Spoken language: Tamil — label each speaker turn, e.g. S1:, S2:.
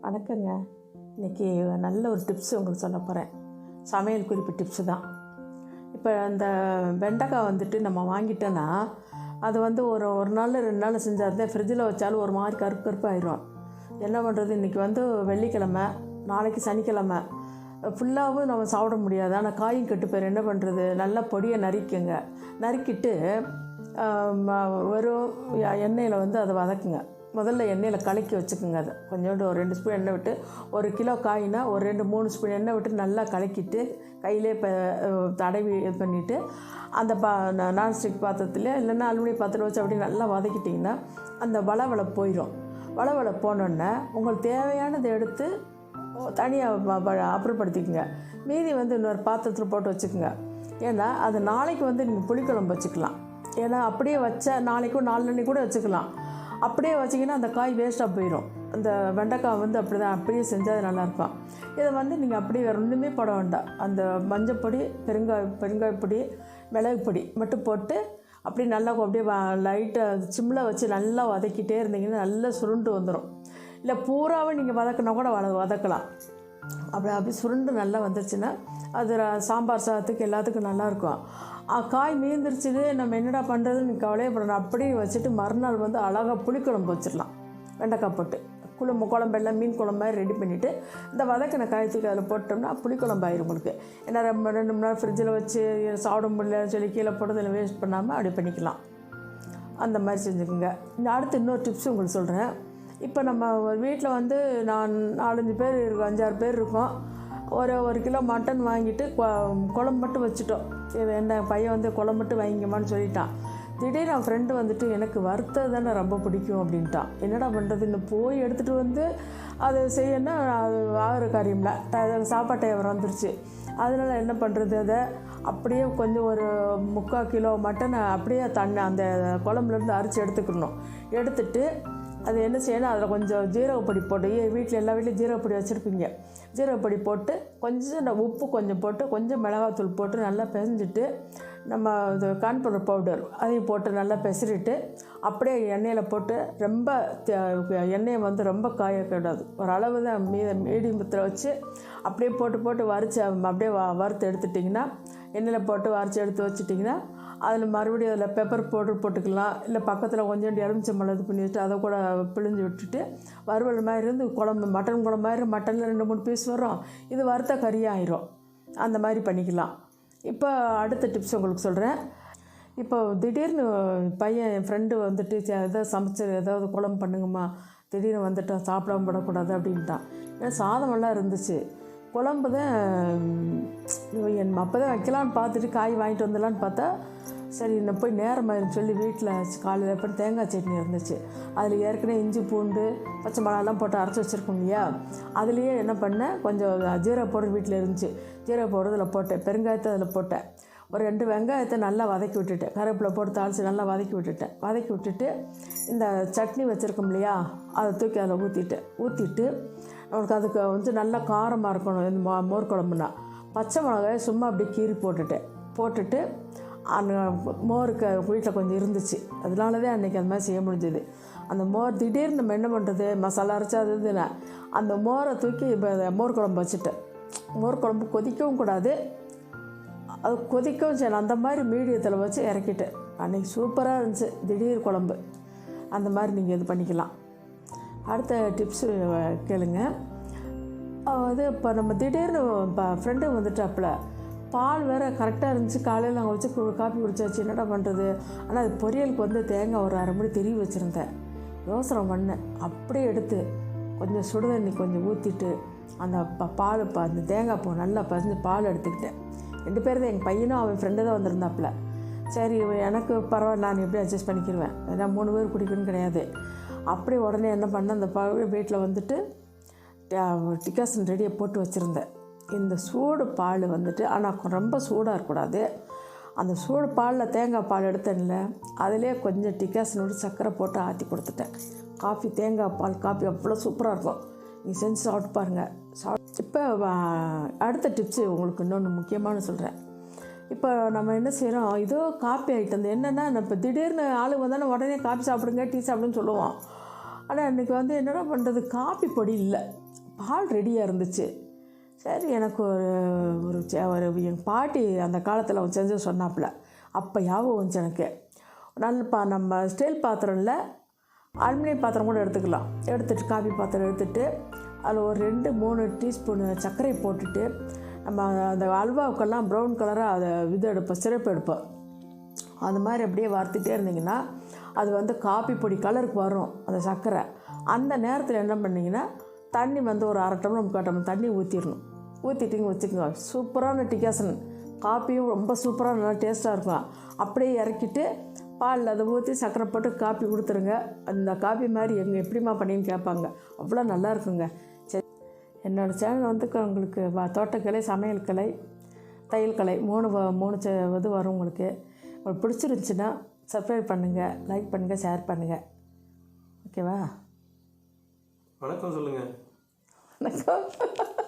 S1: வணக்கங்க. இன்றைக்கி நல்ல ஒரு டிப்ஸ் உங்களுக்கு சொல்ல போகிறேன். சமையல் குறிப்பு டிப்ஸு தான். இப்போ அந்த வெண்டைக்காய் வந்துட்டு நம்ம வாங்கிட்டோன்னா அது வந்து ஒரு நாள் 2 நாள் செஞ்சால் தான் ஃப்ரிட்ஜில் வச்சாலும் ஒரு மாதிரி கருப்பாயிடும். என்ன பண்ணுறது, இன்றைக்கி வந்து வெள்ளிக்கிழமை, நாளைக்கு சனிக்கிழமை, ஃபுல்லாகவும் நம்ம சாப்பிட முடியாது. ஆனால் காயும் கெட்டு போயிடும். என்ன பண்ணுறது, நல்லா பொடியை நறுக்குங்க. நறுக்கிட்டு வெறும் எண்ணெயில் வந்து அதை வதக்குங்க. முதல்ல எண்ணெயில் கலக்கி வச்சுக்கோங்க. அதை கொஞ்சோண்டு ஒரு 2 ஸ்பூன் எண்ணெய் விட்டு, 1 கிலோ காய்னா ஒரு 2-3 ஸ்பூன் எண்ணெய் விட்டு நல்லா கலக்கிட்டு கையிலே தடவி இது பண்ணிவிட்டு அந்த நான்ஸ்டிக் பாத்திரத்தில் இல்லைன்னா அலுமினியம் பாத்திரம் வச்சு அப்படி நல்லா வதக்கிட்டிங்கன்னா அந்த வளவளை போயிடும். வளவளை போனோடனே உங்களுக்கு தேவையானதை எடுத்து தனியாக அப்புறப்படுத்திக்கோங்க. மீதி வந்து இன்னொரு பாத்திரத்தில் போட்டு வச்சுக்கோங்க. ஏன்னா அது நாளைக்கு வந்து நீங்கள் புளிக்குழம்பு வச்சுக்கலாம். ஏன்னா அப்படியே வச்சா நாளைக்கும் 4 நாளைக்கு கூட வச்சுக்கலாம். அப்படியே வச்சிங்கன்னா அந்த காய் வேஸ்ட்டாக போயிடும். அந்த வெண்டைக்காய் வந்து அப்படி தான், அப்படியே செஞ்சால் நல்லாயிருக்கும். இதை வந்து நீங்கள் அப்படியே வேறு ஒன்றுமே போட வேண்டாம். அந்த மஞ்சப்பொடி, பெருங்காயப்பொடி, மிளகு பொடி மட்டும் போட்டு அப்படி நல்லா அப்படியே லைட்டாக சிம்மில் வச்சு நல்லா வதக்கிட்டே இருந்தீங்கன்னா நல்லா சுருண்டு வந்துடும். இல்லை பூராவே நீங்கள் வதக்கினா கூட வதக்கலாம். அப்படி சுருண்டு நல்லா வந்துருச்சுன்னா அது சாம்பார் சாதத்துக்கு எல்லாத்துக்கும் நல்லாயிருக்கும். காய் மீந்துருச்சுது, நம்ம என்னடா பண்ணுறதுன்னு கவலையப்படணும். அப்படியே வச்சுட்டு மறுநாள் வந்து அழகாக புளிக்குழம்பு வச்சிடலாம். வெண்டைக்காய் போட்டு குழம்பெல்லாம் மீன் குழம்பு மாதிரி ரெடி பண்ணிவிட்டு இந்த வதக்கின காயத்துக்கு அதில் போட்டோம்னா புளிக்குழம்பு ஆயிரும் உங்களுக்கு. ஏன்னா 2 மணி நேரம் ஃப்ரிட்ஜில் வச்சு சாப்பிட முடியலன்னு சொல்லி கீழே போட்டதில் வேஸ்ட் பண்ணாமல் அப்படி பண்ணிக்கலாம். அந்த மாதிரி செஞ்சுக்கோங்க. அடுத்து இன்னொரு டிப்ஸ் உங்களுக்கு சொல்கிறேன். இப்போ நம்ம வீட்டில் வந்து நான் 4-5 பேர் இருக்கோம், 5-6 பேர் இருக்கோம். ஒரு கிலோ மட்டன் வாங்கிட்டு குழம்பு மட்டும் வச்சுட்டோம். என்ன பையன் வந்து குழம்பு மட்டும் வாங்கிக்கமான்னு சொல்லிட்டான். திடீர்னு என் ஃப்ரெண்டு வந்துட்டு எனக்கு வறுத்தது தானே ரொம்ப பிடிக்கும் அப்படின்ட்டான். என்னடா பண்ணுறது, இன்னும் போய் எடுத்துகிட்டு வந்து அது செய்யணும்னா அது ஆகிற காரியம்ல சாப்பாட்டை வந்துருச்சு. அதனால் என்ன பண்ணுறது, அதை அப்படியே கொஞ்சம் ஒரு 3/4 கிலோ மட்டனை அப்படியே அந்த குழம்புலேருந்து அரைச்சி எடுத்துக்கணும். எடுத்துட்டு அது என்ன செய்யணும், அதில் கொஞ்சம் ஜீரகப்பொடி போட்டு, வீட்டில் எல்லா வீட்லையும் ஜீரகப்பொடி வச்சுருப்பீங்க. ஜீரகப்பொடி போட்டு கொஞ்சம் உப்பு கொஞ்சம் போட்டு கொஞ்சம் மிளகாத்தூள் போட்டு நல்லா பிசைஞ்சிட்டு நம்ம இது கார்ன்ஃப்ளவர் பவுடர் அதையும் போட்டு நல்லா பிசறிட்டு அப்படியே எண்ணெயில் போட்டு ரொம்ப எண்ணெயை வந்து ரொம்ப காயக்கூடாது, ஒரு அளவு தான் மீடியத்தில் வச்சு அப்படியே போட்டு வறுத்து அப்படியே வறுத்து எடுத்துட்டிங்கன்னா, எண்ணெயில் போட்டு வறுத்து எடுத்து வச்சுட்டிங்கன்னா அதில் மறுபடியும் அதில் பெப்பர் பவுடர் போட்டுக்கலாம். இல்லை பக்கத்தில் கொஞ்சோண்டு எலுமிச்சம்பழம் இது பண்ணி வச்சுட்டு அதை கூட பிழிஞ்சு விட்டுட்டு வறுவல் மாதிரி இருந்து மட்டன் குழம்பு மாதிரி மட்டனில் 2-3 பீஸ் வரும். இது வறுத்த கறியாயிரும். அந்த மாதிரி பண்ணிக்கலாம். இப்போ அடுத்த டிப்ஸ் உங்களுக்கு சொல்கிறேன். இப்போ திடீர்னு பையன் என் ஃப்ரெண்டு வந்துட்டு எதாவது சமைச்சு ஏதாவது குழம்பு பண்ணுங்கம்மா, திடீர்னு வந்துட்டான், சாப்பிடாம விடக்கூடாது அப்படின்ட்டான். ஏன்னா சாதமெல்லாம் இருந்துச்சு, குழம்பு தான் அப்போ தான் வைக்கலான்னு பார்த்துட்டு காய் வாங்கிட்டு வந்துடலான்னு பார்த்தா சரி நான் போய் நேரமாயிருன்னு சொல்லி வீட்டில் காலையில் எப்போ தேங்காய் சட்னி இருந்துச்சு. அதில் ஏற்கனவே இஞ்சி பூண்டு பச்சை மிளகாலாம் போட்டு அரைச்சி வச்சுருக்கோம் இல்லையா, அதுலேயே என்ன பண்ணேன், கொஞ்சம் ஜீரக பவுடர் வீட்டில் இருந்துச்சு, ஜீரக பவுடர் அதில் போட்டேன், பெருங்காயத்தை அதில் போட்டேன், ஒரு 2 வெங்காயத்தை நல்லா வதக்கி விட்டுட்டேன், கருவேப்பிலை போட்டு தாளித்து நல்லா வதக்கி விட்டுட்டு இந்த சட்னி வச்சுருக்கோம் இல்லையா அதை தூக்கி அதில் ஊற்றிட்டு அவனுக்கு அதுக்கு வந்து நல்லா காரமாக இருக்கணும். இந்த மோர் குழம்புனா பச்சை மிளகாயை சும்மா அப்படியே கீறி போட்டுட்டு அந்த மோருக்கு வீட்டில் கொஞ்சம் இருந்துச்சு, அதனால தான் அன்றைக்கி அந்த மாதிரி செய்ய முடிஞ்சது. அந்த மோர் திடீர்னு நம்ம என்ன பண்ணுறது, மசாலா அரைச்சா அது இதுன்னு அந்த மோரை தூக்கி இப்போ மோர் குழம்பு வச்சுட்டேன். மோர் குழம்பு கொதிக்கவும் கூடாது, அது கொதிக்கவும் செய்யணும். அந்த மாதிரி மீடியத்தில் வச்சு இறக்கிட்டேன். அன்றைக்கி சூப்பராக இருந்துச்சு திடீர் குழம்பு. அந்த மாதிரி நீங்கள் இது பண்ணிக்கலாம். அடுத்த டிப்ஸு கேளுங்க. அது இப்போ நம்ம திடீர்னு இப்போ ஃப்ரெண்டு வந்துட்டாப்புல, பால் வேறு கரெக்டாக இருந்துச்சு, காலையில் நாங்கள் வச்சு காப்பி குடிச்சாச்சு, என்னடா பண்ணுறது. ஆனால் அது பொரியலுக்கு வந்து தேங்காய் ஒரு 1/2 மூடி திருவி வச்சுருந்தேன். யோசனை பண்ணேன், அப்படியே எடுத்து கொஞ்சம் சுடுதண்ணி கொஞ்சம் ஊற்றிட்டு அந்த பால் அந்த தேங்காய் பூ நல்லா பறிஞ்சு பால் எடுத்துக்கிட்டேன். 2 பேர் தான், எங்கள் பையனும் அவன் ஃப்ரெண்டு தான் வந்திருந்தாப்புல. சரி எனக்கு பரவாயில்ல, நான் எப்படி அட்ஜஸ்ட் பண்ணிக்கிடுவேன், ஏன்னா 3 பேர் குடிக்கணும்னு கிடையாது. அப்படியே உடனே என்ன பண்ணேன், அந்த வீட்டில் வந்துட்டு டிகாசன் ரெடியாக போட்டு வச்சுருந்தேன். இந்த சூடு பால் வந்துட்டு, ஆனால் ரொம்ப சூடாக இருக்கக்கூடாது. அந்த சூடு பாலில் தேங்காய் பால் எடுத்தேன்ல, அதிலே கொஞ்சம் டிகாசனோடு சர்க்கரை போட்டு ஆற்றி கொடுத்துட்டேன். காஃபி, தேங்காய் பால் காஃபி அவ்வளோ சூப்பராக இருக்கும். நீங்கள் செஞ்சு சாப்பிட்டு பாருங்கள். இப்போ அடுத்த டிப்ஸு உங்களுக்கு இன்னொன்று முக்கியமான சொல்கிறேன். இப்போ நம்ம என்ன செய்கிறோம், இதோ காப்பி ஐட்டம் என்னென்னா, இப்போ திடீர்னு ஆளுங்க வந்தாலும் உடனே காஃபி சாப்பிடுங்க, டீ சாப்பிடுன்னு சொல்லுவோம். ஆனால் இன்றைக்கி வந்து என்னடா பண்ணுறது, காப்பி பொடி இல்லை. பால் ரெடியாக இருந்துச்சு. சரி எனக்கு ஒரு எங்கள் பாட்டி அந்த காலத்தில் செஞ்சு சொன்னாப்புல. அப்போ ஞாபகம் வந்துச்சு எனக்கு. நல்ல நம்ம ஸ்டீல் பாத்திரம் இல்லை, அலுமினியம் பாத்திரம் கூட எடுத்துக்கலாம். எடுத்துகிட்டு காஃபி பாத்திரம் எடுத்துகிட்டு அதில் ஒரு 2-3 டீஸ்பூனு சர்க்கரை போட்டுட்டு நம்ம அந்த அல்வாவுக்கெல்லாம் ப்ரௌன் கலராக அதை எடுப்போம், சிறப்பு எடுப்போம். அது மாதிரி அப்படியே வறுத்துட்டே இருந்திங்கன்னா அது வந்து காப்பி பொடி கலருக்கு வரும் அந்த சர்க்கரை. அந்த நேரத்தில் என்ன பண்ணிங்கன்னா தண்ணி வந்து ஒரு 1/2 டம்ளர் 3/4 டம்ளர் தண்ணி ஊற்றிட்டிங்க வச்சுக்கோங்க. சூப்பரான டிகாசன், காப்பியும் ரொம்ப சூப்பராக நல்லா டேஸ்ட்டாக இருக்கும். அப்படியே இறக்கிட்டு பாலில் அதை ஊற்றி சர்க்கரை போட்டு காப்பி கொடுத்துருங்க. அந்த காப்பி மாதிரி எப்படிமா பண்ணின்னு கேட்பாங்க. அவ்வளோ நல்லா இருக்குங்க. சரி, என்னோடய சேனல் வந்து உங்களுக்கு தோட்டக்கலை, சமையல் கலை, தையல் கலை 3 இது வரும். உங்களுக்கு பிடிச்சிருந்துச்சின்னா சப்ஸ்கிரைப் பண்ணுங்கள், லைக் பண்ணுங்கள், ஷேர் பண்ணுங்கள். ஓகேவா?
S2: வணக்கம் சொல்லுங்கள்.
S1: வணக்கம்.